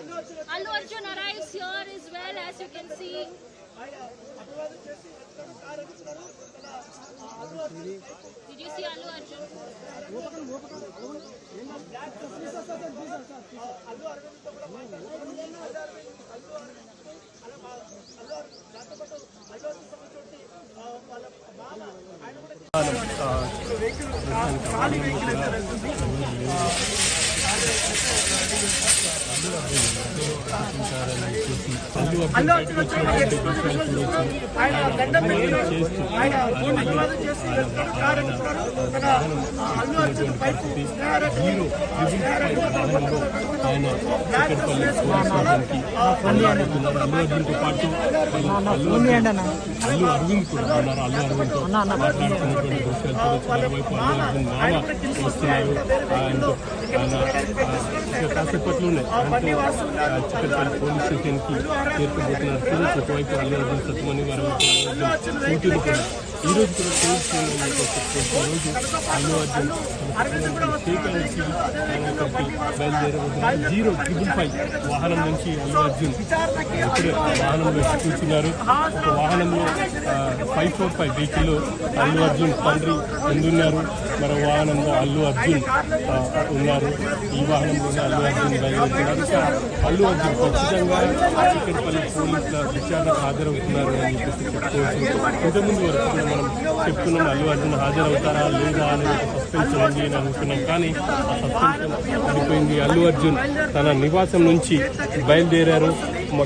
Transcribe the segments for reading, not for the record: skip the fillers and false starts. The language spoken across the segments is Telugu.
Allu Arjun arrives here as well, as you can see. Did you see Allu Arjun? కాసేపట్లోనే చిక్కడపల్లి పోలీస్ స్టేషన్కి చేరుకోబోతున్నారు. పోలీసు ఒకవైపు అల్లు అర్జున్ సత్తుమని మరోవైపు కూతురు కూడా ఈరోజు కూడా రోజు అల్లు అర్జున్ స్టేట్ ఆయన ఇక్కడికి బయలుదేరబోతున్నారు. 055 వాహనం నుంచి అల్లు అర్జున్ ఇప్పుడే వాహనంలో కూర్చున్నారు. ఒక వాహనంలో 545 వెహికల్లో అల్లు అర్జున్ తండ్రి ముందున్నారు. మరో వాహనంలో అల్లు అర్జున్ ఉన్నారు. ఈ వాహనంలోనే అల్లు అర్జున్ బయలుదేరుతున్నారు. అల్లు అర్జున్ ఖచ్చితంగా చిక్కడపల్లి పోలీసుల విచారణకు హాజరవుతున్నారు అని చెప్పేసి చెప్పుకోవచ్చు. ఇంతకుముందు వరకు కూడా మనం చెప్తున్నాం అల్లు అర్జున్ హాజరవుతారా లేదా అనే సస్పెన్షన్ ఉంది అని అనుకున్నాం. కానీ ఆ సస్పెన్షన్ పడిపోయింది. అల్లు అర్జున్ తన నివాసం నుంచి బయలుదేరారు.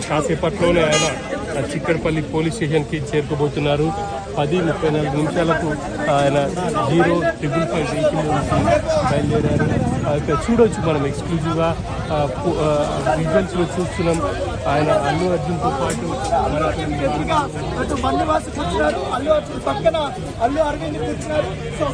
కాసేపట్లోనే ఆయన చిక్కడపల్లి పోలీస్ స్టేషన్కి చేరుకోబోతున్నారు. 10:34 నిమిషాలకు ఆయన 055 వెహికల్ నుంచి బయలుదేరారు. ఇక్కడ చూడవచ్చు మనం ఎక్స్క్లూజివ్గా విజువల్స్లో చూస్తున్నాం. ఆయన అల్లు అర్జున్తో పాటు బండివాసు కూర్చున్నారు, అల్లు అర్జున్ పక్కన అల్లు అరవింద్ కూర్చున్నారు. సో